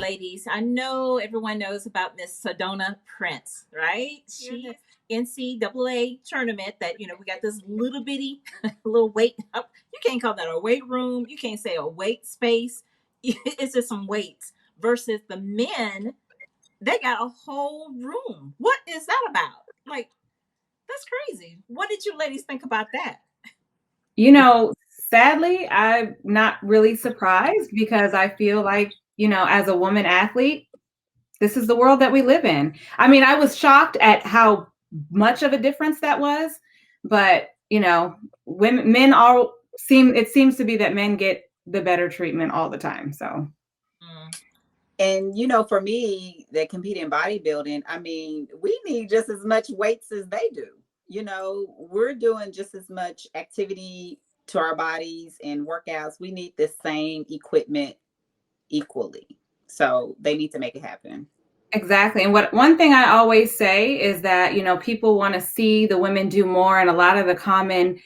ladies, I know everyone knows about Miss Sedona Prince, right? She NCAA tournament that, we got this little bitty little weight. You can't call that a weight room. You can't say a weight space. It's just some weights versus the men. They got a whole room. What is that about? Like, that's crazy. What did you ladies think about that? Sadly, I'm not really surprised because I feel like, as a woman athlete, this is the world that we live in. I mean, I was shocked at how much of a difference that was, but men it seems to be that men get the better treatment all the time. So. And, for me, that compete in bodybuilding, I mean, we need just as much weights as they do. We're doing just as much activity to our bodies and workouts. We need the same equipment equally. So they need to make it happen. Exactly. And one thing I always say is that, people want to see the women do more. And a lot of the common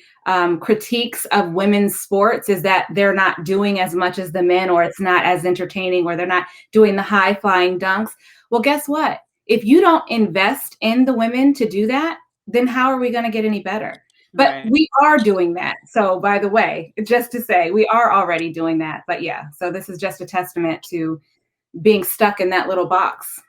critiques of women's sports is that they're not doing as much as the men, or it's not as entertaining, or they're not doing the high flying dunks. Well, guess what? If you don't invest in the women to do that, then how are we going to get any better? But right. We are doing that. So by the way, just to say, we are already doing that. But yeah, so this is just a testament to being stuck in that little box.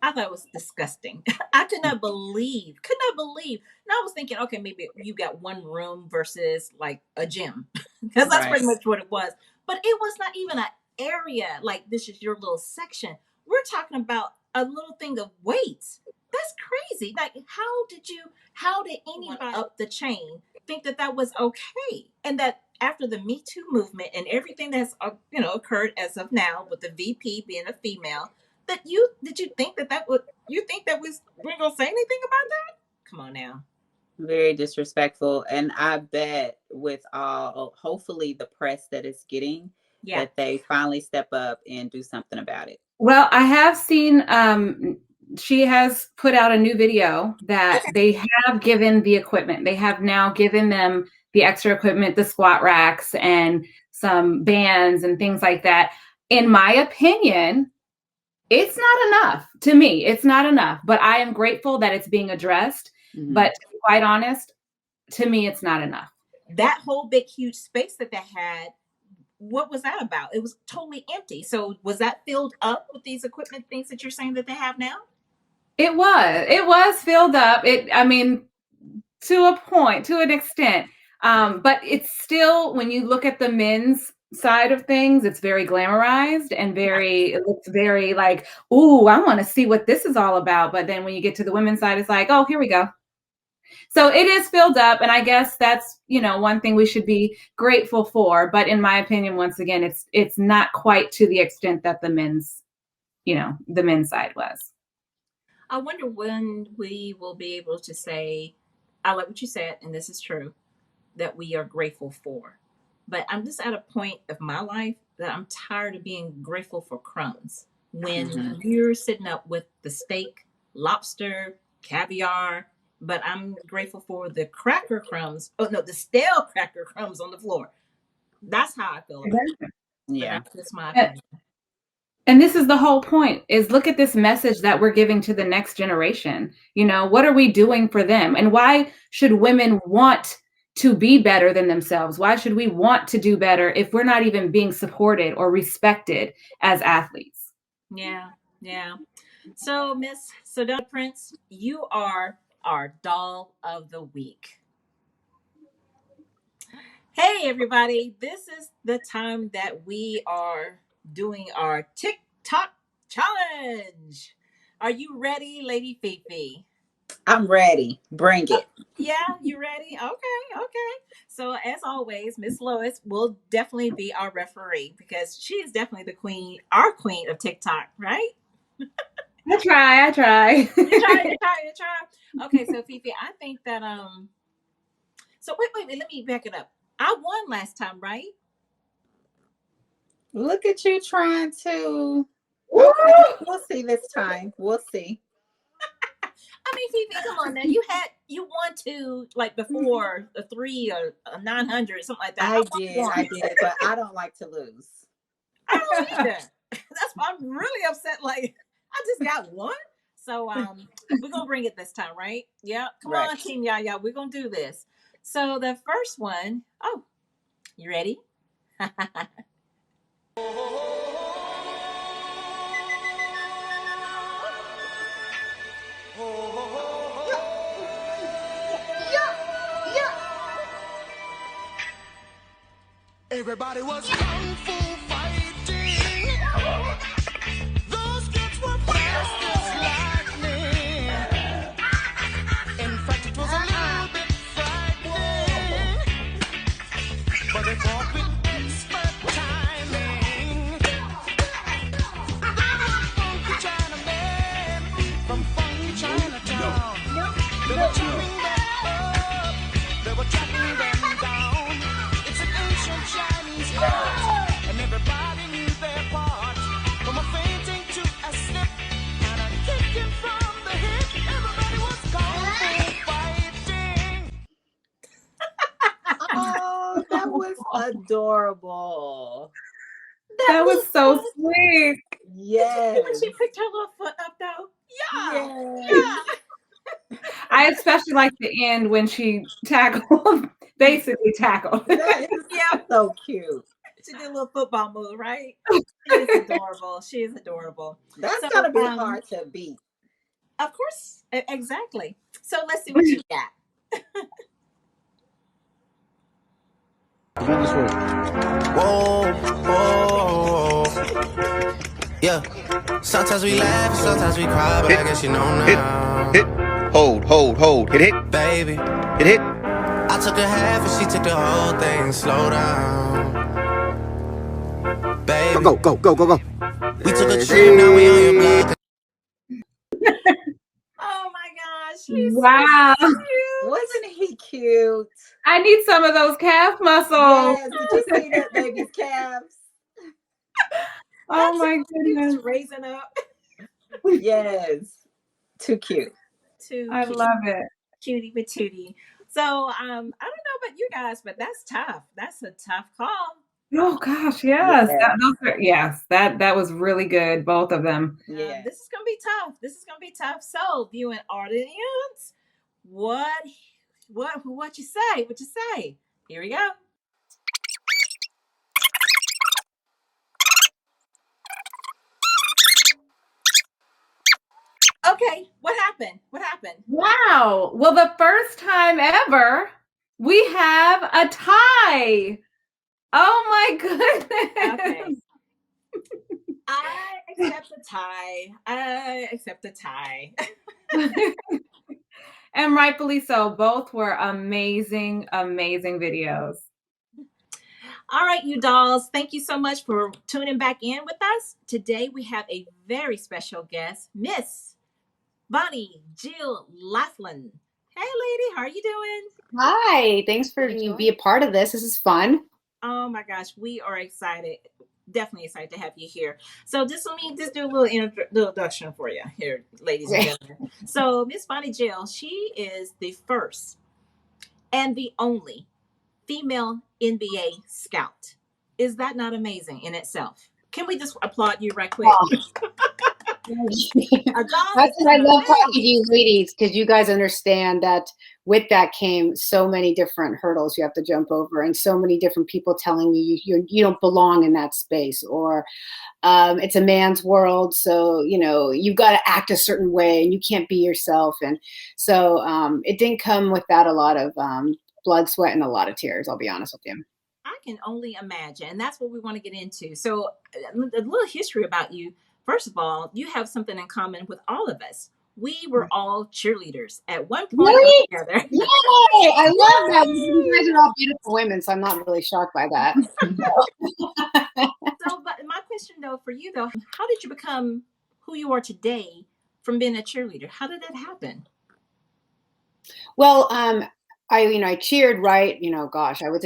I thought it was disgusting. I could not believe. And I was thinking, okay, maybe you got one room versus like a gym, because that's pretty much what it was. But it was not even an area like this is your little section. We're talking about a little thing of weights. That's crazy. Like, how did anyone up the chain think that was okay? And that after the Me Too movement and everything that's occurred as of now, with the VP being a female, did you think that we're gonna say anything about that? Come on now. Very disrespectful. And I bet with hopefully the press that it's getting, that they finally step up and do something about it. Well, I have seen she has put out a new video that they have given the equipment. They have now given them the extra equipment, the squat racks and some bands and things like that. In my opinion, it's not enough. To me, it's not enough, but I am grateful that it's being addressed. Mm-hmm. But to be quite honest, to me, it's not enough. That whole big, huge space that they had, what was that about? It was totally empty. So was that filled up with these equipment things that you're saying that they have now? It was filled up. To a point, to an extent. But it's still, when you look at the men's side of things, it's very glamorized and it looks very like, ooh, I want to see what this is all about. But then when you get to the women's side, it's like, oh, here we go. So it is filled up. And I guess that's, one thing we should be grateful for. But in my opinion, once again, it's not quite to the extent that the men's side was. I wonder when we will be able to say, I like what you said, and this is true, that we are grateful for. But I'm just at a point of my life that I'm tired of being grateful for crumbs. When you're sitting up with the steak, lobster, caviar, but I'm grateful for the cracker crumbs. Oh, no, the stale cracker crumbs on the floor. That's how I feel about it. Yeah. That's my opinion. And this is the whole point, is look at this message that we're giving to the next generation. What are we doing for them? And why should women want to be better than themselves? Why should we want to do better if we're not even being supported or respected as athletes? Yeah. So, Miss Sedona Prince, you are our doll of the week. Hey, everybody. This is the time that we are doing our TikTok challenge. Are you ready, Lady Fifi? I'm ready. Bring it. Yeah, you ready? Okay. So as always, Miss Lois will definitely be our referee because she is definitely the queen, our queen of TikTok, right? I try. You try. Okay, so Fifi, I think that so wait, let me back it up. I won last time, right? Look at you trying to. Okay, we'll see this time. We'll see. I mean, Fifi, come on now. You won two, like before a 3 or a 900, something like that. I did, but I don't like to lose. I don't either. That's why I'm really upset. Like, I just got one. So we're gonna bring it this time, right? Yeah. Come Right. on, Team Yaya. We're gonna do this. So the first one, oh, you ready? Everybody was kung fu fighting. Those kids were fast as lightning. In fact, it was a little bit frightening, but they fought with expert timing. They were funky Chinamen from funky Chinatown. They were chopping them up, they were tracking them down. It's an ancient Chinese art, and everybody knew their part. From a fainting to a slip, and a kicking from the hip. Everybody was kung fu fighting. Oh, that was adorable. That was so sweet. Yes. When she picked her little foot up, though. Yeah. Yes. Yeah. I especially like the end when she tackled, basically tackled. That is so cute. She did a little football move, right? She is adorable. She is adorable. That's So, gonna be hard to beat. Of course, exactly. So let's see what you got. Whoa, whoa, yeah. Sometimes we laugh, sometimes we cry, but I guess you know now. Hit. Hold. Hit. Baby, Hit. I took a half and she took the whole thing. Slow down, baby. Go. We took a trip, now we on your block. Oh my gosh. He's Wow. so cute. Wasn't he cute? I need some of those calf muscles. Yes. Did you see that baby's calves? Oh my goodness. He's raising up. Yes. Too cute. I love it. Cutie patootie. So I don't know about you guys, but that's tough. That's a tough call. Oh gosh, yes. Yes. That was really good, both of them. Yeah. This is gonna be tough. This is gonna be tough. So, viewing audience, what you say? What you say? Here we go. Okay, what happened? What happened? Wow. Well, the first time ever, we have a tie. Oh my goodness. Okay. I accept the tie. And rightfully so. Both were amazing videos. All right, you dolls. Thank you so much for tuning back in with us. Today we have a very special guest, Miss Bonnie Jill Laflin. Hey, lady, how are you doing? Hi, thanks for being a part of this. This is fun. Oh my gosh, we are excited. Definitely excited to have you here. So let me just do a little introduction for you here, ladies and gentlemen. So Miss Bonnie Jill, she is the first and the only female NBA scout. Is that not amazing in itself? Can we just applaud you right quick? Oh. That's what I love talking to you ladies, because you guys understand that with that came so many different hurdles you have to jump over, and so many different people telling you don't belong in that space, or it's a man's world, so you've got to act a certain way and you can't be yourself. And so it didn't come without a lot of blood, sweat, and a lot of tears, I'll be honest with you. I can only imagine, and that's what we want to get into. So a little history about you. First of all, you have something in common with all of us. We were all cheerleaders at one point Really? together. Yay! I love that. You guys are all beautiful women, so I'm not really shocked by that. So, but my question though for you though, how did you become who you are today from being a cheerleader? How did that happen? Well, I cheered, right? Gosh, let me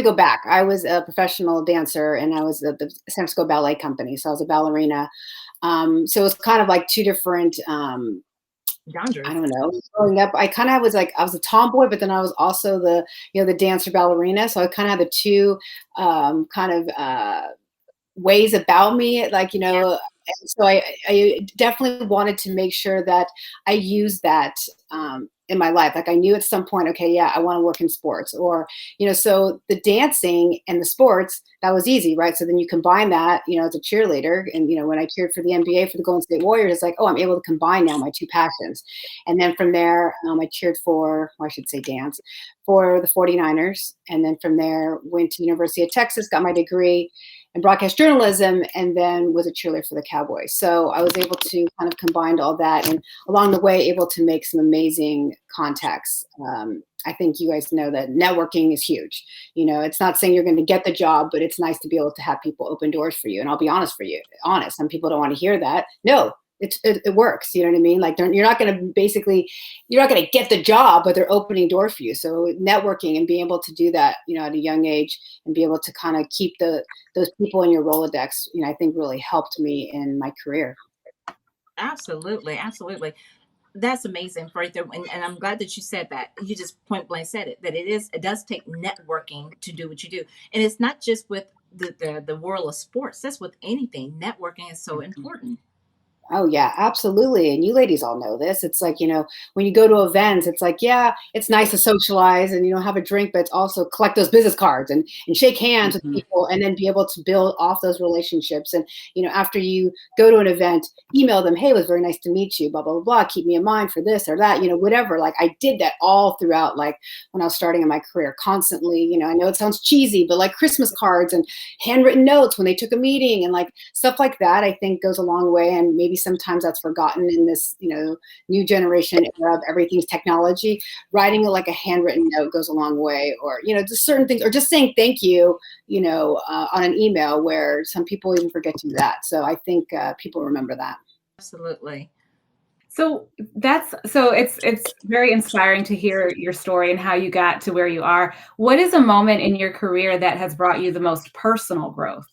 go back. I was a professional dancer, and I was at the San Francisco Ballet Company, so I was a ballerina. So it was kind of like two different, Genres. I don't know. Growing up, I kind of was like, I was a tomboy, but then I was also the dancer ballerina. So I kind of had the two ways about me, like, you know, and so I definitely wanted to make sure that I use that in my life. Like I knew at some point, okay, yeah, I want to work in sports, or, you know, so the dancing and the sports, that was easy, right? So then you combine that, you know, as a cheerleader, and, you know, when I cheered for the NBA for the Golden State Warriors, it's like, oh, I'm able to combine now my two passions. And then from there, I cheered for, or I should say dance, for the 49ers. And then from there, went to the University of Texas, got my degree in broadcast journalism, and then was a cheerleader for the Cowboys. So I was able to kind of combine all that, and along the way, able to make some amazing contacts. I think you guys know that networking is huge. You know, it's not saying you're going to get the job, but it's nice to be able to have people open doors for you. And I'll be honest some people don't want to hear that. No, it works. You know what I mean? Like you're not going to get the job, but they're opening doors for you. So networking and being able to do that, you know, at a young age, and be able to kind of keep those people in your Rolodex, you know, I think really helped me in my career. Absolutely. Absolutely. That's amazing right there. And I'm glad that you said that. You just point blank said it, that it does take networking to do what you do. And it's not just with the world of sports. That's with anything. Networking is so important. Oh yeah, absolutely. And you ladies all know this. It's like, you know, when you go to events, it's like, yeah, it's nice to socialize and, you know, have a drink, but it's also collect those business cards and shake hands with people, and then be able to build off those relationships. And, you know, after you go to an event, email them, hey, it was very nice to meet you, blah, blah, blah, blah. Keep me in mind for this or that, you know, whatever. Like I did that all throughout, like when I was starting in my career, constantly. You know, I know it sounds cheesy, but like Christmas cards and handwritten notes when they took a meeting and like stuff like that, I think goes a long way. And maybe sometimes that's forgotten in this, you know, new generation era of everything's technology. Writing like a handwritten note goes a long way, or, you know, just certain things, or just saying thank you, you know, on an email, where some people even forget to do that. So I think people remember that. Absolutely. So it's very inspiring to hear your story and how you got to where you are. What is a moment in your career that has brought you the most personal growth?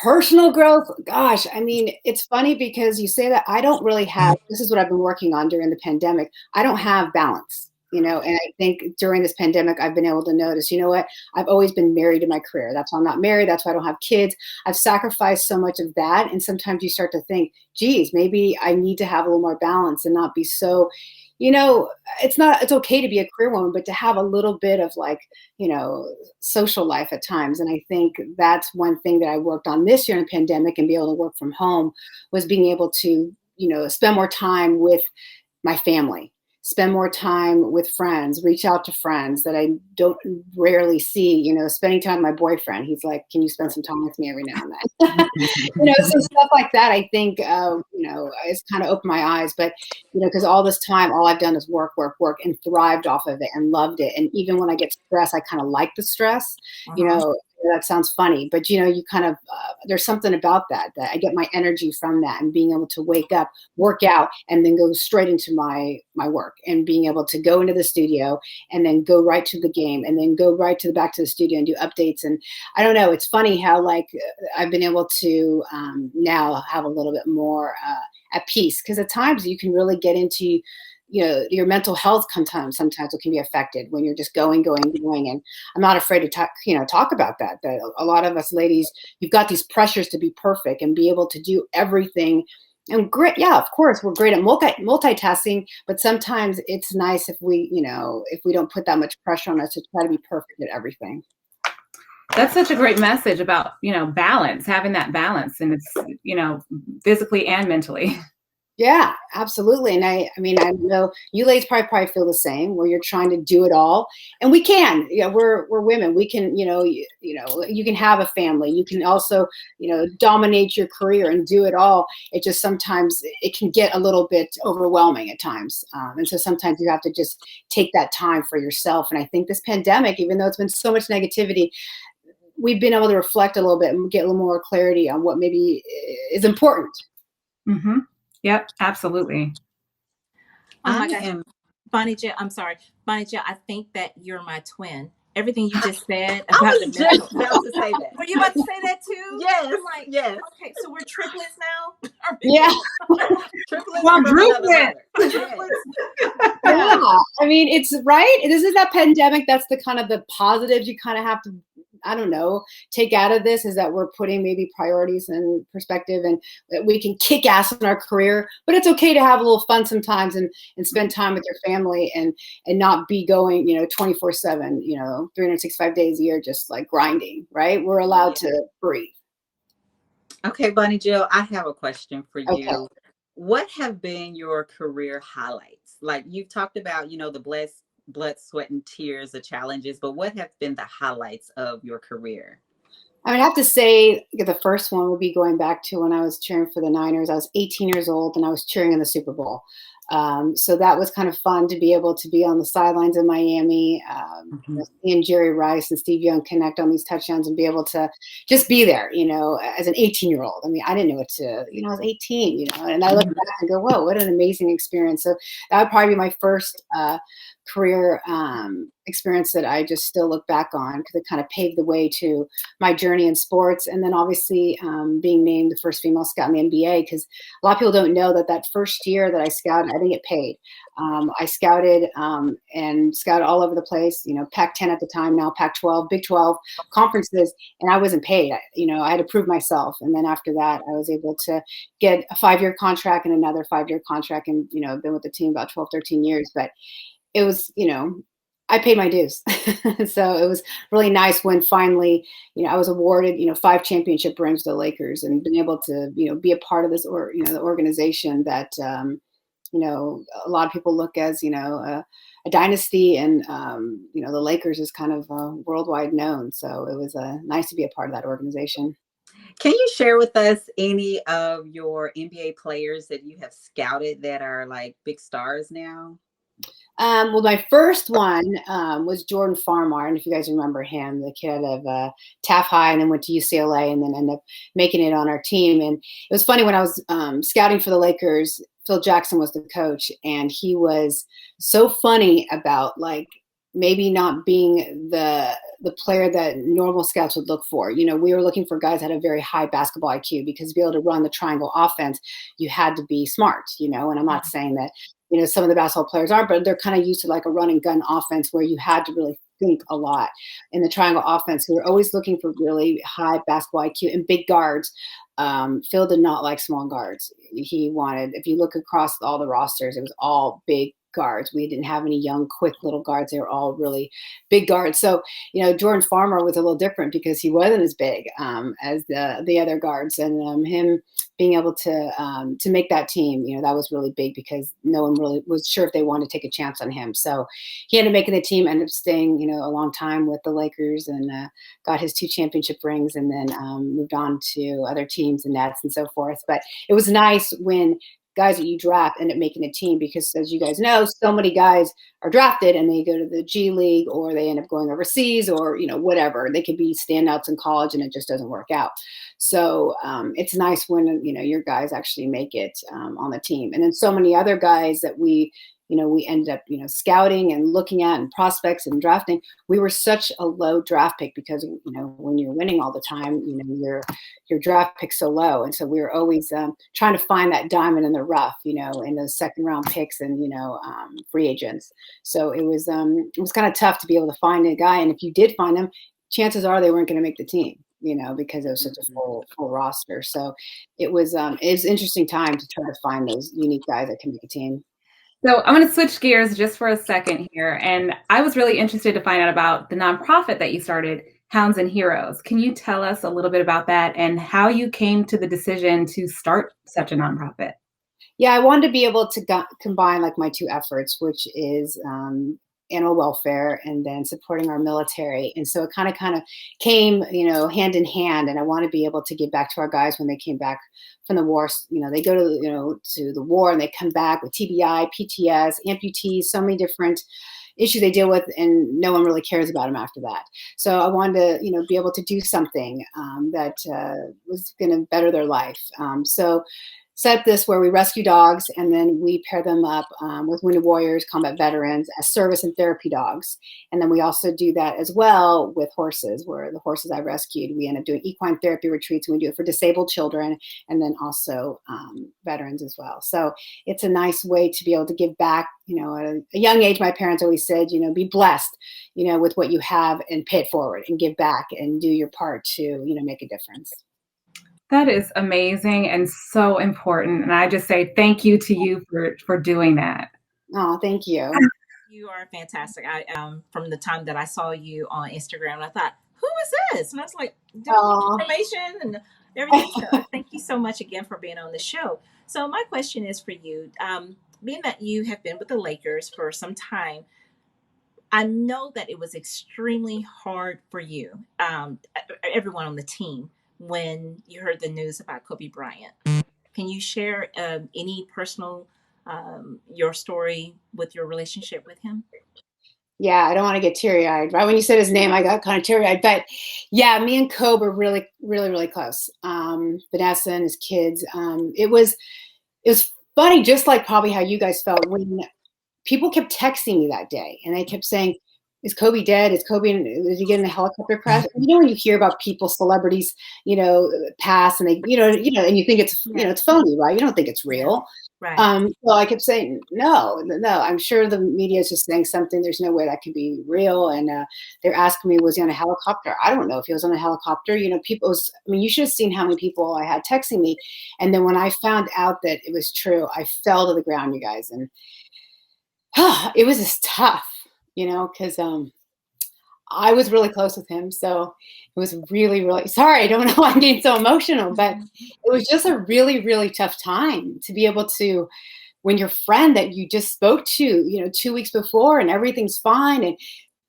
Personal growth, gosh, I mean, it's funny because you say that. I don't really have, this is what I've been working on during the pandemic. I don't have balance, you know, and I think during this pandemic, I've been able to notice, you know what, I've always been married in my career. That's why I'm not married. That's why I don't have kids. I've sacrificed so much of that. And sometimes you start to think, geez, maybe I need to have a little more balance and not be so, you know, it's okay to be a career woman, but to have a little bit of like, you know, social life at times. And I think that's one thing that I worked on this year in the pandemic, and be able to work from home, was being able to, you know, spend more time with my family, spend more time with friends, reach out to friends that I don't rarely see, you know, spending time with my boyfriend. He's like, can you spend some time with me every now and then? You know, so stuff like that, I think, you know, it's kind of opened my eyes. But, you know, because all this time, all I've done is work, and thrived off of it and loved it. And even when I get stressed, I kind of like the stress, you know. That sounds funny, but, you know, you kind of, there's something about that I get my energy from that, and being able to wake up, work out, and then go straight into my work, and being able to go into the studio and then go right to the game, and then go right to the back to the studio and do updates. And I don't know, it's funny how like I've been able to now have a little bit more at peace, because at times you can really get into, you know, your mental health sometimes it can be affected when you're just going. And I'm not afraid to talk about that a lot of us ladies, you've got these pressures to be perfect and be able to do everything. And great, yeah, of course, we're great at multitasking, but sometimes it's nice if we don't put that much pressure on us to try to be perfect at everymeting. That's such a great message about, you know, balance, having that balance, and it's, you know, physically and mentally. Yeah, absolutely. And I mean, I know you ladies probably feel the same, where you're trying to do it all, and we can. Yeah, we're women. We can, you can have a family. You can also, dominate your career and do it all. It just sometimes it can get a little bit overwhelming at times, and so sometimes you have to just take that time for yourself. And I think this pandemic, even though it's been so much negativity, we've been able to reflect a little bit and get a little more clarity on what maybe is important. Mm-hmm. Yep, absolutely. Oh my gosh. Bonnie Jill, I'm sorry. Bonnie Jill, I think that you're my twin. Everything you just said about I was just about to say that. Were you about to say that too? Yes. I'm like, yes. Okay, so we're triplets now? Yeah. Triplets. Quadruplets. Yeah. I mean, it's right. This is that pandemic. That's the kind of the positives you kind of have to I don't know, take out of this is that we're putting maybe priorities in perspective, and that we can kick ass in our career, but it's okay to have a little fun sometimes and spend time with your family and not be going, 24/7, 365 days a year, just like grinding, right? We're allowed to breathe. Okay, Bonnie Jill, I have a question for you. Okay. What have been your career highlights? Like you've talked about, the blood, sweat, and tears, the challenges, but what have been the highlights of your career? I have to say the first one would be going back to when I was cheering for the Niners. I was 18 years old and I was cheering in the Super Bowl. So that was kind of fun to be able to be on the sidelines in Miami, seeing Jerry Rice and Steve Young connect on these touchdowns and be able to just be there, as an 18-year-old. I mean, I didn't know what to, I was 18, and I look back and go, whoa, what an amazing experience. So that would probably be my first career experience that I just still look back on, because it kind of paved the way to my journey in sports. And then obviously being named the first female scout in the NBA, because a lot of people don't know that first year that I scouted, I didn't get paid. I scouted and scouted all over the place, Pac-10 at the time, now Pac-12, Big 12 conferences, and I wasn't paid. I had to prove myself. And then after that, I was able to get a 5-year contract and another 5-year contract, and, I've been with the team about 12, 13 years, but it was, I paid my dues. So it was really nice when finally, I was awarded, 5 championship rings to the Lakers, and been able to, be a part of this, or, the organization that, a lot of people look as, a dynasty, and, the Lakers is kind of worldwide known. So it was nice to be a part of that organization. Can you share with us any of your NBA players that you have scouted that are like big stars now? Well, my first one was Jordan Farmar, and if you guys remember him, the kid of Taft High, and then went to UCLA, and then ended up making it on our team. And it was funny, when I was scouting for the Lakers, Phil Jackson was the coach, and he was so funny about maybe not being the player that normal scouts would look for. We were looking for guys that had a very high basketball IQ, because to be able to run the triangle offense, you had to be smart, and I'm not saying that, some of the basketball players are, but they're kind of used to like a run and gun offense where you had to really think a lot. In the triangle offense, we were always looking for really high basketball IQ and big guards. Phil did not like small guards. He wanted, if you look across all the rosters, it was all big guards. We didn't have any young, quick little guards. They were all really big guards. So, Jordan Farmar was a little different because he wasn't as big as the other guards, and him being able to make that team, that was really big, because no one really was sure if they wanted to take a chance on him. So he ended up making the team, ended up staying, a long time with the Lakers, and got his 2 championship rings, and then moved on to other teams and Nets and so forth. But it was nice when guys that you draft end up making a team, because as you guys know, so many guys are drafted and they go to the G League, or they end up going overseas, or, whatever. They could be standouts in college and it just doesn't work out. So it's nice when, your guys actually make it on the team. And then so many other guys that we ended up, scouting and looking at, and prospects and drafting. We were such a low draft pick, because, when you're winning all the time, your draft pick's so low. And so we were always trying to find that diamond in the rough, in those second round picks and, free agents. So it was kind of tough to be able to find a guy. And if you did find them, chances are they weren't going to make the team, because it was such a full roster. So it was an interesting time to try to find those unique guys that can make a team. So I'm going to switch gears just for a second here. And I was really interested to find out about the nonprofit that you started, Hounds Heroes. Can you tell us a little bit about that and how you came to the decision to start such a nonprofit? Yeah, I wanted to be able to combine my 2 efforts, which is animal welfare and then supporting our military. And so it kind of came, hand in hand. And I want to be able to give back to our guys when they came back from the war. They go to the war and they come back with TBI, PTS, amputees, so many different issues they deal with, and no one really cares about them after that. So I wanted to, be able to do something that was going to better their life. So set up this where we rescue dogs and then we pair them up with wounded warriors, combat veterans as service and therapy dogs. And then we also do that as well with horses, where the horses I rescued, we end up doing equine therapy retreats, and we do it for disabled children and then also veterans as well. So it's a nice way to be able to give back. At a young age, my parents always said, be blessed, with what you have and pay it forward and give back and do your part to, make a difference. That is amazing and so important. And I just say thank you to you for doing that. Oh, thank you. You are fantastic. I from the time that I saw you on Instagram, I thought, who is this? And I was like, information and everything. So thank you so much again for being on the show. So my question is for you, being that you have been with the Lakers for some time, I know that it was extremely hard for you, everyone on the team, when you heard the news about Kobe Bryant. Can you share any personal, your story with your relationship with him? Yeah, I don't want to get teary-eyed. Right when you said his name, I got kind of teary-eyed. But yeah, me and Kobe are really, really, really close. Vanessa and his kids. It was funny, just like probably how you guys felt when people kept texting me that day, and they kept saying, "Is Kobe dead? Is he getting a helicopter crash?" When you hear about people, celebrities, pass, and they, and you think it's, it's phony, right? You don't think it's real. Right. So I kept saying, no, I'm sure the media is just saying something. There's no way that could be real. And they're asking me, was he on a helicopter? I don't know if he was on a helicopter. You should have seen how many people I had texting me. And then when I found out that it was true, I fell to the ground, you guys. And it was just tough, because I was really close with him. So it was really, really, sorry, I don't know why I'm getting so emotional, but it was just a really, really tough time to be able to, when your friend that you just spoke to, 2 weeks before and everything's fine and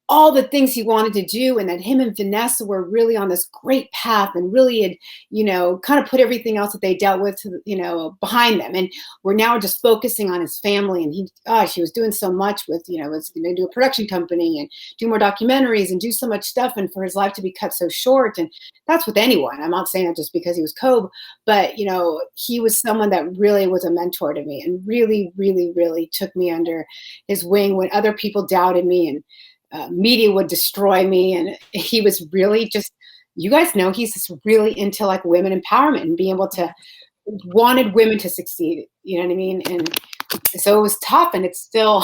all the things he wanted to do, and that him and Vanessa were really on this great path and really had, kind of put everything else that they dealt with, behind them. And we're now just focusing on his family. And he was doing so much with, was going to do a production company and do more documentaries and do so much stuff. And for his life to be cut so short, and that's with anyone. I'm not saying that just because he was Kobe, but, he was someone that really was a mentor to me and really, really, really took me under his wing when other people doubted me and media would destroy me. And he was really just, you guys know, he's just really into like women empowerment and being able to, wanted women to succeed. You know what I mean? And so it was tough, and it's still,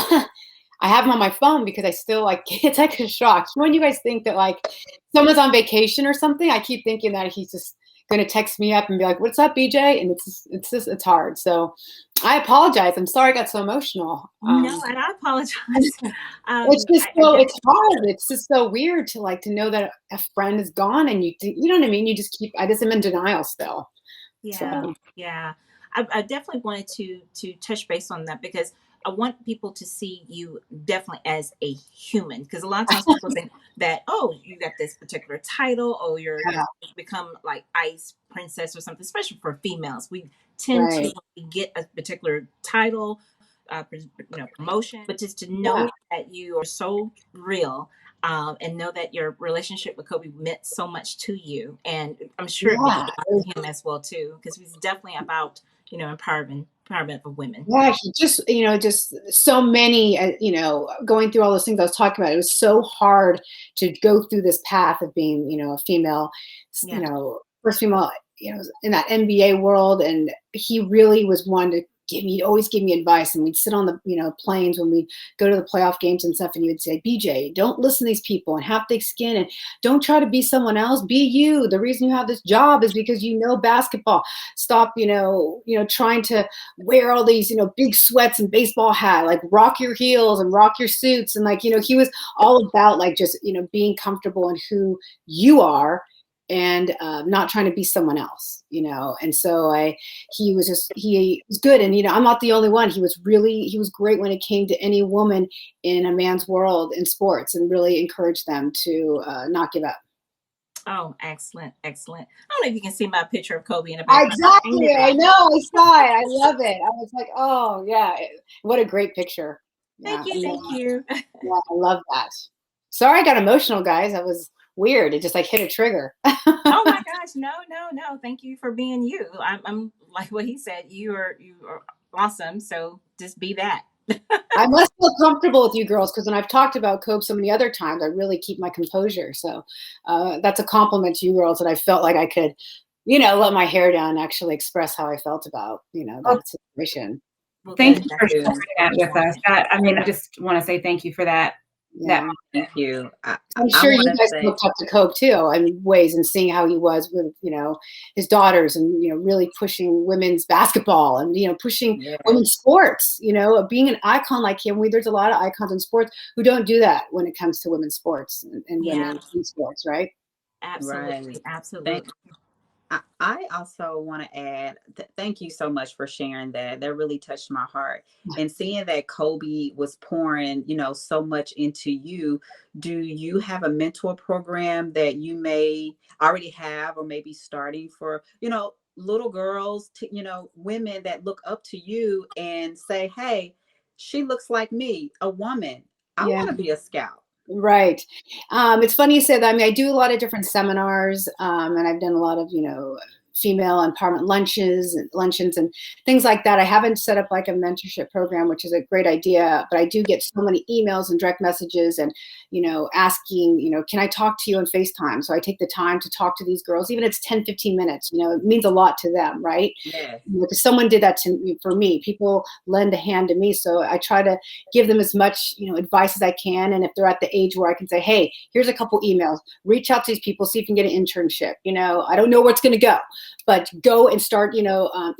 I have him on my phone because I still it's like a shock. When you guys think that like someone's on vacation or something, I keep thinking that he's just going to text me up and be like, "What's up, BJ?" And it's hard. So I apologize. I'm sorry I got so emotional. No, and I apologize. It's just it's hard. It's just so weird to know that a friend is gone, and you know what I mean? I just am in denial still. Yeah. So. Yeah. I definitely wanted to touch base on that because I want people to see you definitely as a human, because a lot of times people think that, oh, you got this particular title, or you've become like ice princess or something, especially for females. We tend to get a particular title, promotion, but just to know that you are so real, and know that your relationship with Kobe meant so much to you. And I'm sure it meant a lot to him as well too, because he's definitely about, empowerment of women. Yeah, he just, just so many, going through all those things I was talking about. It was so hard to go through this path of being, a female, first female, in that NBA world. And he really was one to always give me advice. And we'd sit on the, planes when we go to the playoff games and stuff. And he would say, BJ, don't listen to these people and have thick skin, and don't try to be someone else. Be you. The reason you have this job is because basketball. Stop, trying to wear all these, big sweats and baseball hat, like rock your heels and rock your suits. And he was all about just, being comfortable in who you are, and not trying to be someone else, And so he was good. And, I'm not the only one. He was great when it came to any woman in a man's world in sports, and really encouraged them to not give up. Oh, excellent. Excellent. I don't know if you can see my picture of Kobe in the background. Exactly. I know. I saw it. I love it. I was like, oh yeah. What a great picture. Thank you. Thank you. Yeah, I love that. Sorry, I got emotional, guys. I was weird. It just like hit a trigger. Oh my gosh, no. Thank you for being you. I'm like what he said. You are awesome. So just be that. I must feel comfortable with you girls, because when I've talked about Cope so many other times, I really keep my composure. So that's a compliment to you girls, that I felt like I could, let my hair down and actually express how I felt about, that situation. Well, Thank good. you for sharing that with us. I just want to say thank you for that. Yeah. Thank you. I'm sure you guys looked up to Cope too, in ways, and seeing how he was with, his daughters, and, really pushing women's basketball, and, pushing women's sports, being an icon like him. There's a lot of icons in sports who don't do that when it comes to women's sports and women in sports, right? Absolutely. Absolutely. I also want to add, thank you so much for sharing that. That really touched my heart. And seeing that Kobe was pouring, so much into you. Do you have a mentor program that you may already have, or maybe starting for, little girls, women that look up to you and say, hey, she looks like me, a woman. I want to be a scout. Right. It's funny you say that. I mean, I do a lot of different seminars, and I've done a lot of, female empowerment luncheons and things like that. I haven't set up like a mentorship program, which is a great idea, but I do get so many emails and direct messages and, asking, can I talk to you on FaceTime? So I take the time to talk to these girls, even if it's 10, 15 minutes, it means a lot to them, right? Yes. Because someone did that for me. People lend a hand to me. So I try to give them as much, advice as I can. And if they're at the age where I can say, hey, here's a couple emails, reach out to these people, see if you can get an internship. I don't know where it's going to go, but go and start,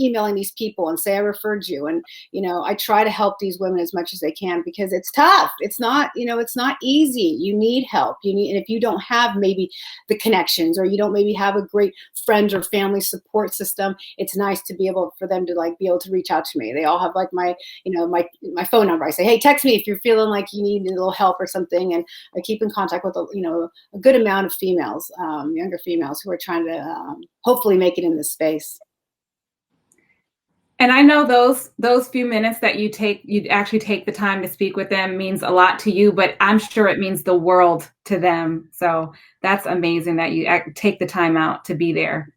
emailing these people and say I referred you. And, I try to help these women as much as they can, because it's tough. It's not, it's not easy. You need help. And if you don't have maybe the connections, or you don't maybe have a great friend or family support system, it's nice to be able for them to be able to reach out to me. They all have my, my phone number. I say, hey, text me if you're feeling like you need a little help or something. And I keep in contact with, a good amount of females, younger females, who are trying to hopefully make it in this space. And I know those few minutes that you actually take the time to speak with them means a lot to you, but I'm sure it means the world to them. So that's amazing that you take the time out to be there.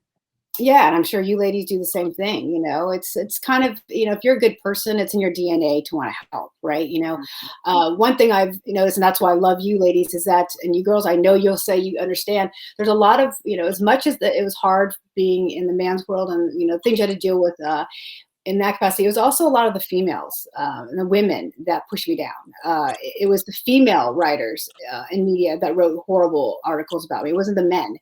Yeah, and I'm sure you ladies do the same thing. It's kind of, if you're a good person, it's in your DNA to want to help, right? One thing I've noticed, and that's why I love you ladies, is that, and you girls, I know you'll say you understand, there's a lot of, as much as it was hard being in the man's world, and, things you had to deal with, in that capacity, it was also a lot of the females and the women that pushed me down. It was the female writers in media that wrote horrible articles about me. It wasn't the men.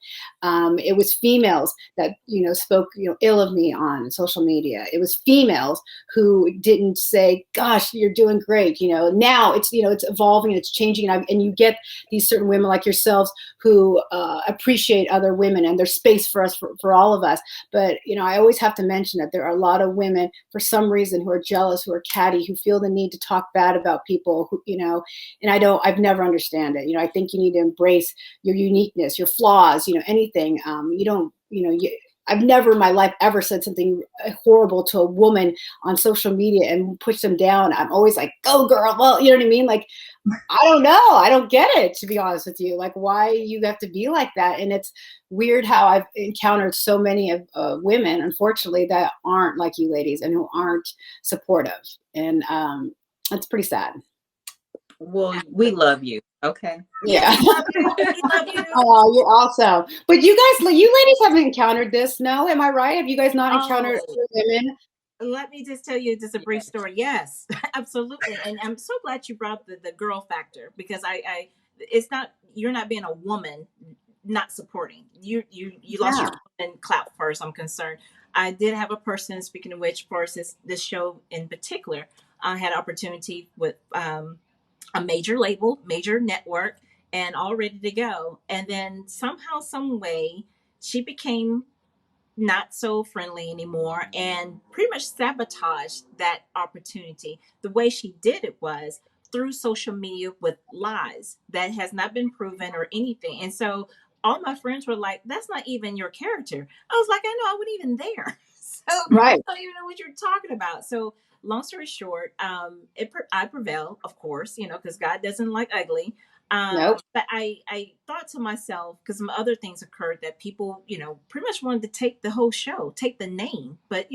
It was females that, spoke, ill of me on social media. It was females who didn't say, gosh, you're doing great. Now it's, it's evolving and it's changing. And you get these certain women like yourselves who appreciate other women, and there's space for us, for all of us. But, I always have to mention that there are a lot of women, for some reason, who are jealous, who are catty, who feel the need to talk bad about people, who, and I've never understand it. I think you need to embrace your uniqueness, your flaws, anything. I've never in my life ever said something horrible to a woman on social media and push them down. I'm always like, go girl. Well, you know what I mean? Like, I don't know. I don't get it, to be honest with you. Like, why you have to be like that? And it's weird how I've encountered so many of women, unfortunately, that aren't like you ladies and who aren't supportive. And it's pretty sad. Well, we love you. Okay. Yeah. We love you. Oh, you're awesome. But you ladies haven't encountered this, no? Am I right? Have you guys not encountered women? Let me just tell you just a brief story. Yes, absolutely. And I'm so glad you brought the girl factor, because it's not, you're not being a woman not supporting. You lost your woman clout first, I'm concerned. I did have a person, speaking of which, for this show in particular, I had opportunity with a major label, major network, and all ready to go. And then somehow, some way, she became not so friendly anymore and pretty much sabotaged that opportunity. The way she did it was through social media with lies that has not been proven or anything. And so all my friends were like, that's not even your character. I was like, I know, I wasn't even there. So right. I don't even know what you're talking about. So long story short, I prevail, of course, because God doesn't like ugly. Nope. But I thought to myself, because some other things occurred that people, pretty much wanted to take the whole show, take the name, but,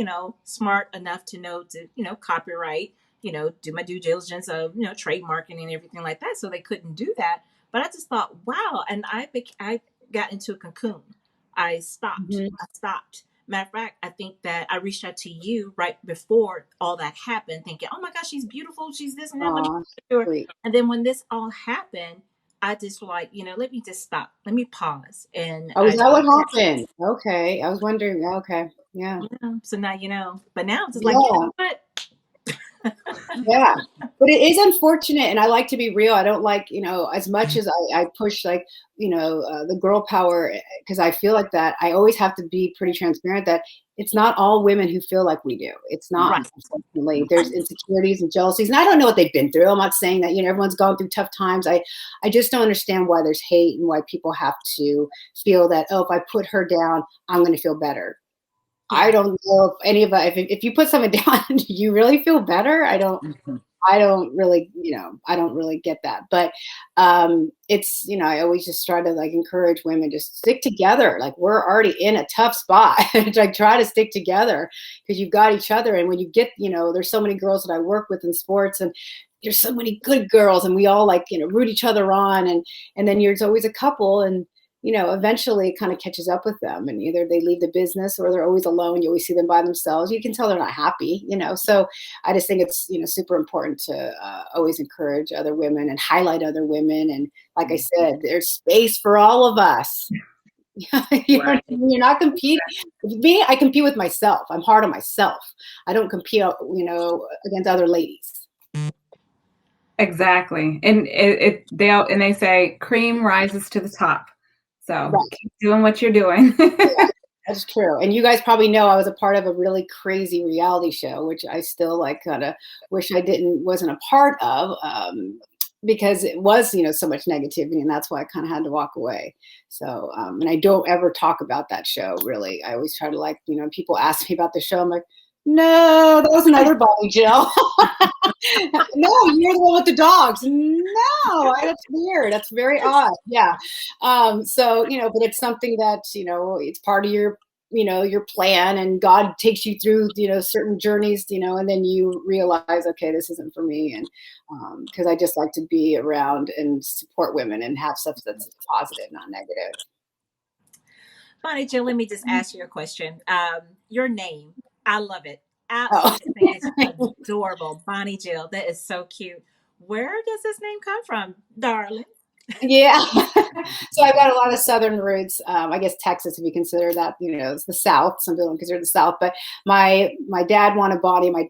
smart enough to know to, copyright, do my due diligence of, trademarking and everything like that. So they couldn't do that. But I just thought, wow. And I got into a cocoon. I stopped. Mhm. I stopped. Matter of fact, I think that I reached out to you right before all that happened, thinking, "Oh my gosh, she's beautiful. She's this and that." Let me Aw, do her. sweet. And then when this all happened, I just like, let me just stop. Let me pause. And Oh, is that what happened? Okay. I was wondering. Okay. Yeah. so now you know. But now it's just like, you Yeah. know what? Yeah. But it is unfortunate. And I like to be real. I don't like, as much as I push like, the girl power, because I feel like that, I always have to be pretty transparent that it's not all women who feel like we do. It's not, Right. unfortunately. There's insecurities and jealousies. And I don't know what they've been through. I'm not saying that, everyone's gone through tough times. I just don't understand why there's hate and why people have to feel that, oh, if I put her down, I'm going to feel better. Yeah. I don't know if any of us, if you put someone down, do you really feel better? I don't really, I don't really get that. But it's, I always just try to like encourage women, just stick together. Like we're already in a tough spot. Like try to stick together because you've got each other. And when you get, there's so many girls that I work with in sports and there's so many good girls and we all like, root each other on. And then there's always a couple and, eventually it kind of catches up with them and either they leave the business or they're always alone. You always see them by themselves. You can tell they're not happy, So I just think it's, super important to always encourage other women and highlight other women. And like I said, there's space for all of us. You're not competing with me. I compete with myself. I'm hard on myself. I don't compete, against other ladies. Exactly. And they say cream rises to the top. So keep doing what you're doing. Yeah, that's true. And you guys probably know I was a part of a really crazy reality show, which I still like kind of wish I wasn't a part of because it was, so much negativity. And that's why I kind of had to walk away. So, and I don't ever talk about that show, really. I always try to like, people ask me about the show. I'm like, no, that was another Bonnie Jill. No, you're the one with the dogs. No, that's weird. That's very odd. Yeah. So, but it's something that, it's part of your, your plan and God takes you through, certain journeys, and then you realize, okay, this isn't for me. And because I just like to be around and support women and have stuff that's positive, not negative. Bonnie Jill, let me just ask you a question. Your name, I love it. Absolutely, it's adorable. Bonnie Jill, that is so cute. Where does this name come from, darling? Yeah. So I've got a lot of Southern roots. I guess Texas, if you consider that, it's the South. Some people don't consider it the South. But my dad wanted Bonnie. My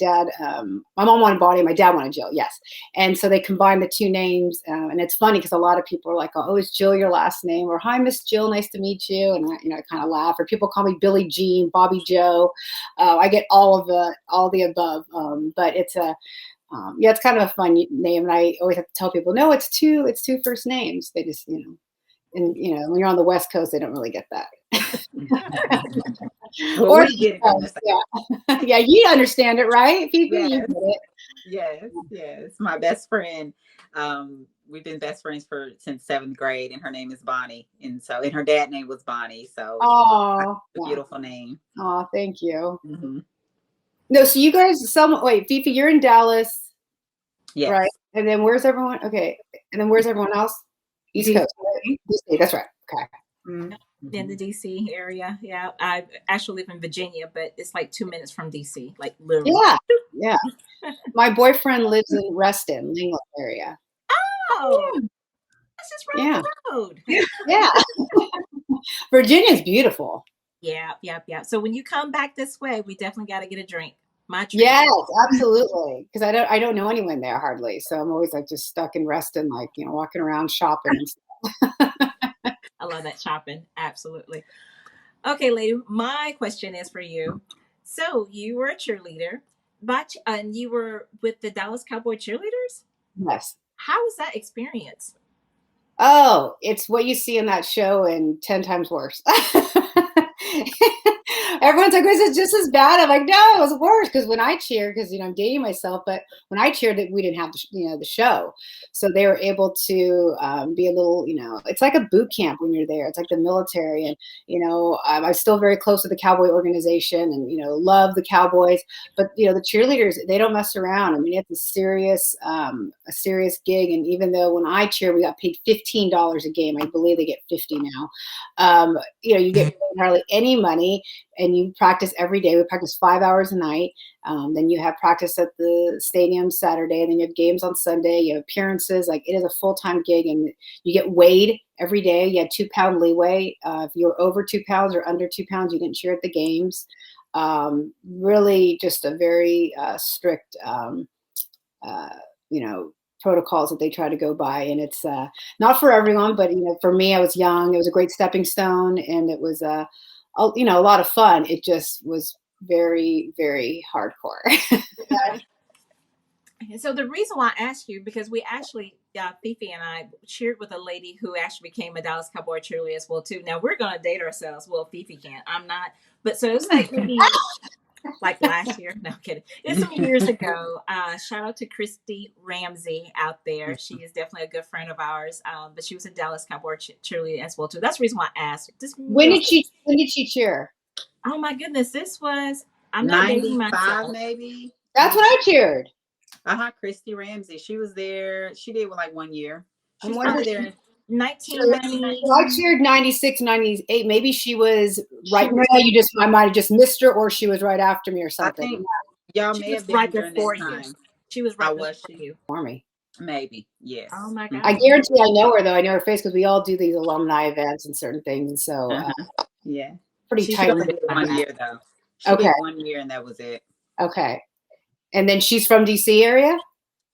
mom wanted Bonnie. My dad wanted Jill. Yes. And so they combined the two names. And it's funny because a lot of people are like, "Oh, is Jill your last name?" Or "Hi, Miss Jill. Nice to meet you." And I kind of laugh. Or people call me Billie Jean, Bobby Joe. I get all the above. But it's it's kind of a fun name, and I always have to tell people, no, it's two first names. They just, and when you're on the West Coast, they don't really get that. Well, or we get it. Yeah, you understand it, right, Fifi? Yes. You get it. Yes. My best friend. We've been best friends since 7th grade, and her name is Bonnie, and her dad name was Bonnie. So, oh, a beautiful name. Oh, thank you. Mm-hmm. No, so you guys, wait, Fifi, you're in Dallas. Yes. Right. And then where's everyone? Okay. And then where's everyone else? East Coast. Right? DC. That's right. Okay. Mm-hmm. In the DC area. Yeah. I actually live in Virginia, but it's like 2 minutes from DC, like literally. Yeah. My boyfriend lives in Reston, Lingle area. Oh, that's just right the road. Yeah. Virginia's beautiful. Yeah. So when you come back this way, we definitely got to get a drink. My drink. Yes, absolutely. Because I don't know anyone there hardly, so I'm always like just stuck in Reston, like walking around shopping and stuff. I love that shopping. Absolutely. Okay, lady. My question is for you. So you were a cheerleader, but and you were with the Dallas Cowboy Cheerleaders. Yes. How was that experience? Oh, it's what you see in that show and 10 times worse. Everyone's like, "Is it just as bad?" I'm like, "No, it was worse." Because when I cheered, because I'm dating myself, but when I cheered, we didn't have the show, so they were able to be a little, it's like a boot camp when you're there. It's like the military, and I'm still very close to the Cowboy organization, and love the Cowboys, but the cheerleaders, they don't mess around. I mean, it's a serious gig, and even though when I cheer, we got paid $15 a game. I believe they get 50 now. You get hardly any money, and you practice every day. We practice 5 hours a night. Then you have practice at the stadium Saturday, and then you have games on Sunday. You have appearances. Like, it is a full-time gig, and you get weighed every day. You had 2 pound leeway. If you're over 2 pounds or under 2 pounds, you didn't cheer at the games. Really just a very strict, protocols that they try to go by, and it's not for everyone, but for me, I was young. It was a great stepping stone, and it was a lot of fun. It just was very, very hardcore. So the reason why I asked you, because we actually, Fifi and I cheered with a lady who actually became a Dallas Cowboy cheerleader as well too. Now we're gonna date ourselves. Well, Fifi can't. I'm not. But so it's like maybe like last year. No, I'm kidding. It's some years ago. Shout out to Christy Ramsey out there. She is definitely a good friend of ours. But she was a Dallas Cowboy cheerleader as well too. That's the reason why I asked. When did she cheer? Oh my goodness, this was, I'm not dating myself. Maybe. That's when I cheered. Christy Ramsey. She was there. She did like 1 year. She's there. 1990. I cheered 96, 98. Maybe she was right. I might have just missed her, or she was right after me or something. I think y'all may have been right during before that time. you. She was right before you. For me. Maybe, yes. Oh my God. I guarantee I know her, though. I know her face because we all do these alumni events and certain things. And so, yeah. Pretty she tight. only did 1 year, though. She did 1 year, and that was it. Okay. And then she's from DC area?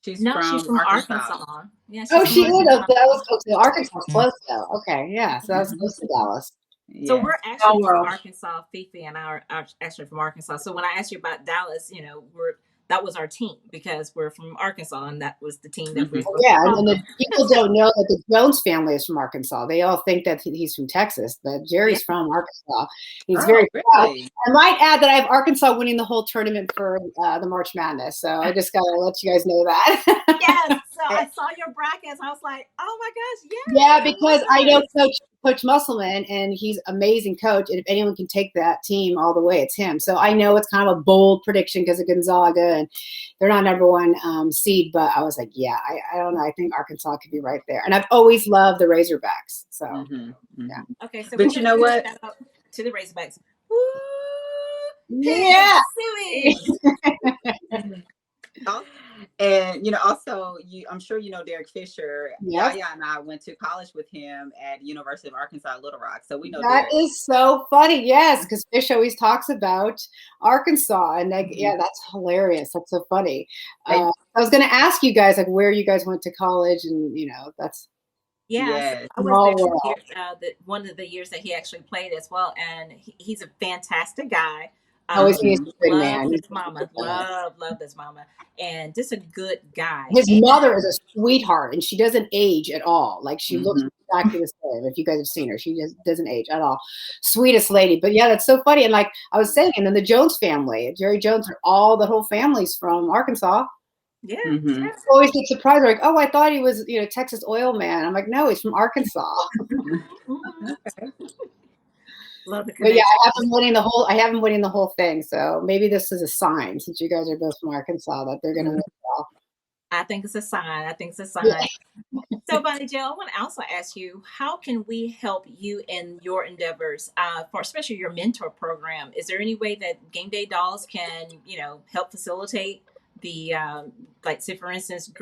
She's from Arkansas. Yeah, she is. That was close to Arkansas. Close, though. Okay, yeah. So that was close to Dallas. So we're actually from Arkansas. Fifi and I are actually from Arkansas. So when I asked you about Dallas, that was our team because we're from Arkansas, and that was the team that we. Yeah, and the people don't know that the Jones family is from Arkansas. They all think that he's from Texas, but Jerry's from Arkansas. He's very proud. I might add that I have Arkansas winning the whole tournament for the March Madness. So I just gotta let you guys know that. Yes. So I saw your brackets. I was like, oh my gosh, yeah, because I know Coach Musselman, and he's an amazing coach. And if anyone can take that team all the way, it's him. So I know it's kind of a bold prediction because of Gonzaga, and they're not #1 seed. But I was like, yeah, I don't know. I think Arkansas could be right there. And I've always loved the Razorbacks. So yeah. Okay, so but you know what? To the Razorbacks. Woo! Yeah. And also I'm sure Derek Fisher. Yep. Yaya and I went to college with him at University of Arkansas Little Rock, so we know that Derek. Is so funny. Yes, because Fish always talks about Arkansas, and that's hilarious. That's so funny. I was going to ask you guys where you guys went to college, and that's. Yes. I was there one of the years that he actually played as well, and he's a fantastic guy. He's a good man. His mama, love his mama, and just a good guy. His mother is a sweetheart, and she doesn't age at all. Like, she looks exactly the same. If you guys have seen her, she just doesn't age at all. Sweetest lady. But yeah, that's so funny. And like I was saying, and then the Jones family, Jerry Jones, the whole family's from Arkansas. Yeah. I always get surprised. Like, oh, I thought he was, Texas oil man. I'm like, no, he's from Arkansas. Love the but yeah, I have him winning the whole thing. So maybe this is a sign, since you guys are both from Arkansas, that they're going to win it all. I think it's a sign. Yeah. So, Bonnie Jill, I want to also ask you, how can we help you in your endeavors, for especially your mentor program? Is there any way that GameDay Dolls can, help facilitate the, like, say, for instance,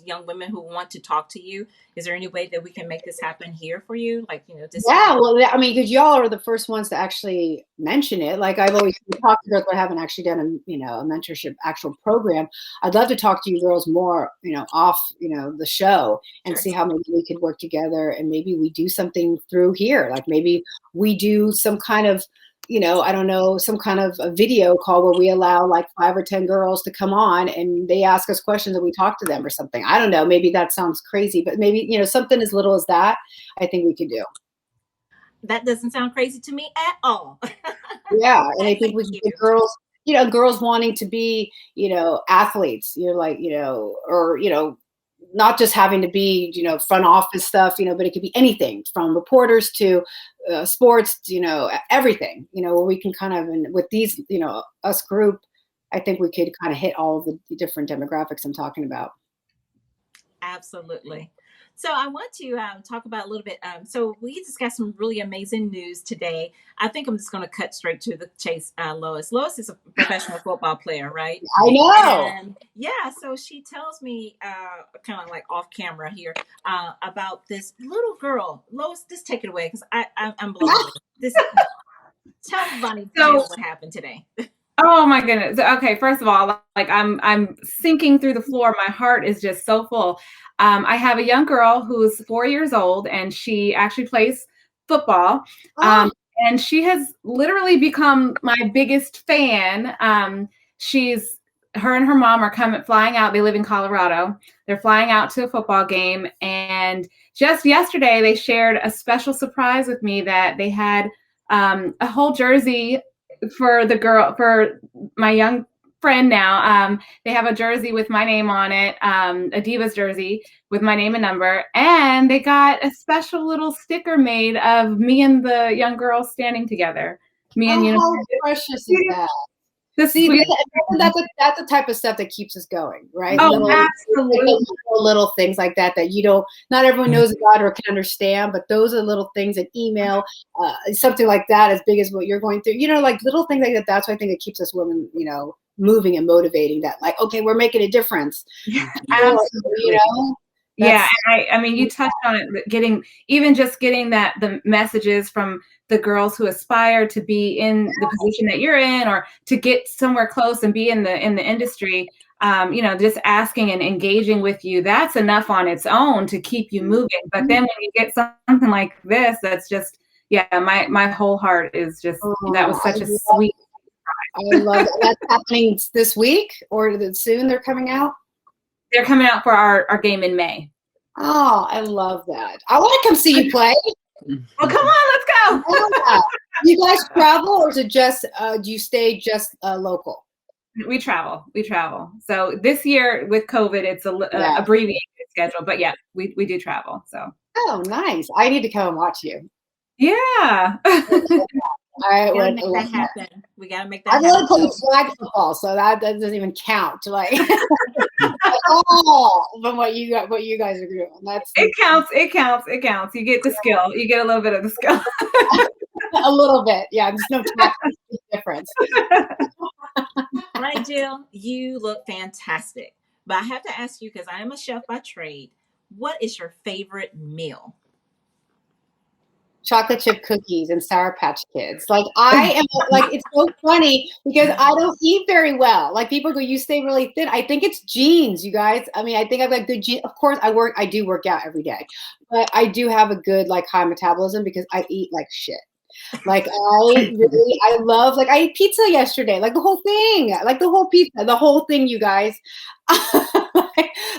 young women who want to talk to you? Is there any way that we can make this happen here for you? Like, Yeah, well, I mean, because y'all are the first ones to actually mention it. Like, I've always talked to girls, but I haven't actually done a mentorship actual program. I'd love to talk to you girls more, off, the show, and see how maybe we could work together, and maybe we do something through here. Like, maybe we do some kind of, I don't know, some kind of a video call where we allow like 5 or 10 girls to come on and they ask us questions and we talk to them or something. I don't know. Maybe that sounds crazy, but maybe, something as little as that, I think we could do. That doesn't sound crazy to me at all. Yeah, and I think we Thank can you. get girls, girls wanting to be, athletes, or, not just having to be, front office stuff, but it could be anything from reporters to sports, everything, where we can kind of, and with these, us group, I think we could kind of hit all the different demographics I'm talking about. Absolutely. So I want to talk about a little bit. So we just got some really amazing news today. I think I'm just going to cut straight to the chase. Lois. Lois is a professional football player, right? I know. And yeah, so she tells me, kind of like off camera here, about this little girl. Lois, just take it away because I'm blown away. Tell Bonnie Jill what happened today. Oh my goodness. Okay, first of all, like I'm sinking through the floor. My heart is just so full. I have a young girl who's 4 years old, and she actually plays football. And she has literally become my biggest fan. Her and her mom are flying out. They live in Colorado. They're flying out to a football game. And just yesterday, they shared a special surprise with me that they had a whole jersey for my young friend now. They have a jersey with my name on it, a Divas jersey with my name and number. And they got a special little sticker made of me and the young girl standing together. How precious is that? See, that's the type of stuff that keeps us going, right? Oh, absolutely. Little things like that not everyone knows about or can understand, but those are little things, an email, something like that, as big as what you're going through, like little things like that. That's why I think it keeps us women, moving and motivating, that like, okay, we're making a difference. Absolutely. Yeah, and I mean, you touched on it, getting the messages from the girls who aspire to be in the position that you're in, or to get somewhere close and be in the industry. Just asking and engaging with you, that's enough on its own to keep you moving. But then when you get something like this, that's just, my whole heart is just, that was such a sweet. I love it. That's happening this week, or soon they're coming out? They're coming out for our game in May. Oh, I love that. I want to come see you play. Well, come on, let's go. You guys travel, or is it just, do you stay just local? We travel. So this year with COVID, it's a abbreviated schedule, but yeah, we do travel. So. Oh, nice. I need to come and watch you. Yeah. We gotta make that happen. We gotta make that happen. I love playing flag football, so that doesn't even count. Like all from what you guys are doing. It counts. You get the skill. You get a little bit of the skill. A little bit, yeah. There's no tactical difference. Right, Jill, you look fantastic. But I have to ask you, because I am a chef by trade, what is your favorite meal? Chocolate chip cookies and Sour Patch Kids. Like I am like, it's so funny because I don't eat very well. Like people go, you stay really thin. I think it's genes, you guys. I mean, I think I've got good genes. Of course, I do work out every day, but I do have a good like high metabolism because I eat like shit. Like I love, like I ate pizza yesterday, like the whole thing, like the whole pizza, the whole thing, you guys.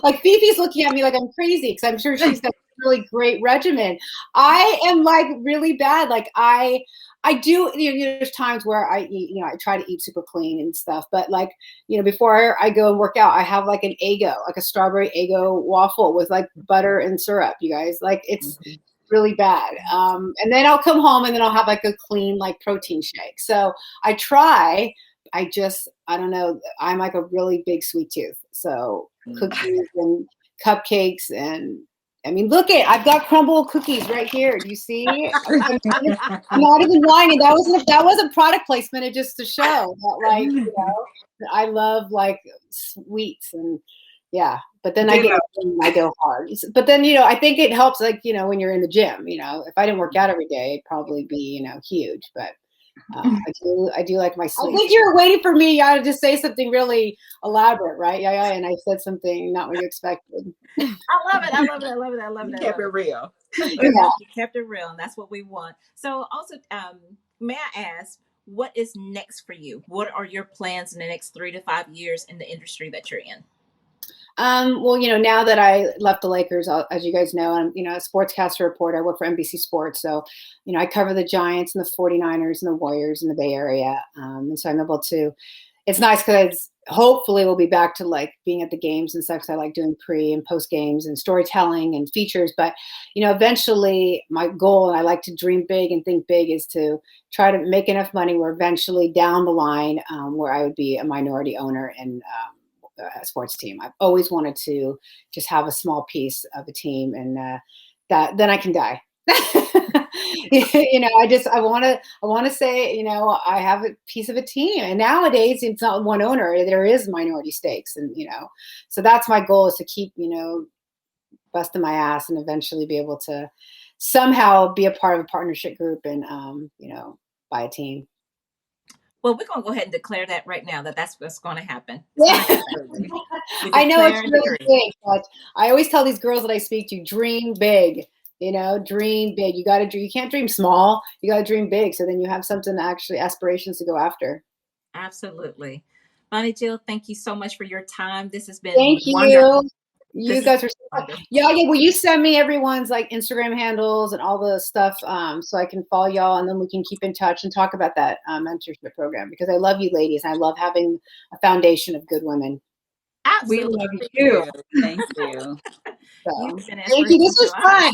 Like Fifi's looking at me like I'm crazy because I'm sure she's got a really great regimen. I am like really bad. Like I do, there's times where I eat, I try to eat super clean and stuff, but like, before I go and work out, I have like an Eggo, like a strawberry Eggo waffle with like butter and syrup, you guys. Like it's really bad. And then I'll come home and then I'll have like a clean like protein shake. So I try. I don't know. I'm like a really big sweet tooth. So cookies and cupcakes, and I mean, I've got crumble cookies right here. Do you see? I'm not even lying. And that wasn't product placement. It just to show that, like, I love like sweets and yeah. But then I go hard. But then, I think it helps, like, when you're in the gym, if I didn't work out every day, it'd probably be, huge. But I do like my sweets. I think you were waiting for me, Yaya, to say something really elaborate, right, Yaya? And I said something not what you expected. I love it. You kept it real. You kept it real, and that's what we want. So also, may I ask, what is next for you? What are your plans in the next 3 to 5 years in the industry that you're in? Well, now that I left the Lakers, as you guys know, I'm, a sportscaster reporter. I work for NBC Sports. So, I cover the Giants and the 49ers and the Warriors in the Bay Area. And so I'm able to, it's nice because hopefully we'll be back to like being at the games and stuff. 'Cause I like doing pre and post games and storytelling and features. But, eventually my goal, and I like to dream big and think big, is to try to make enough money where eventually down the line, where I would be a minority owner in a sports team. I've always wanted to just have a small piece of a team, and that then I can die. I want to say, I have a piece of a team, and nowadays it's not one owner. There is minority stakes, and so that's my goal, is to keep busting my ass and eventually be able to somehow be a part of a partnership group and buy a team. Well, we're going to go ahead and declare that right now, that's what's going to happen. Yeah. I know it's really big, but I always tell these girls that I speak to, dream big. Dream big. You got to dream. You can't dream small. You got to dream big. So then you have something, actually aspirations to go after. Absolutely. Bonnie Jill, thank you so much for your time. This has been wonderful. You guys are so yeah. Will you send me everyone's like Instagram handles and all the stuff so I can follow y'all, and then we can keep in touch and talk about that mentorship program, because I love you ladies. And I love having a foundation of good women. Absolutely. We love you too. Thank you. So, thank you. This was fun.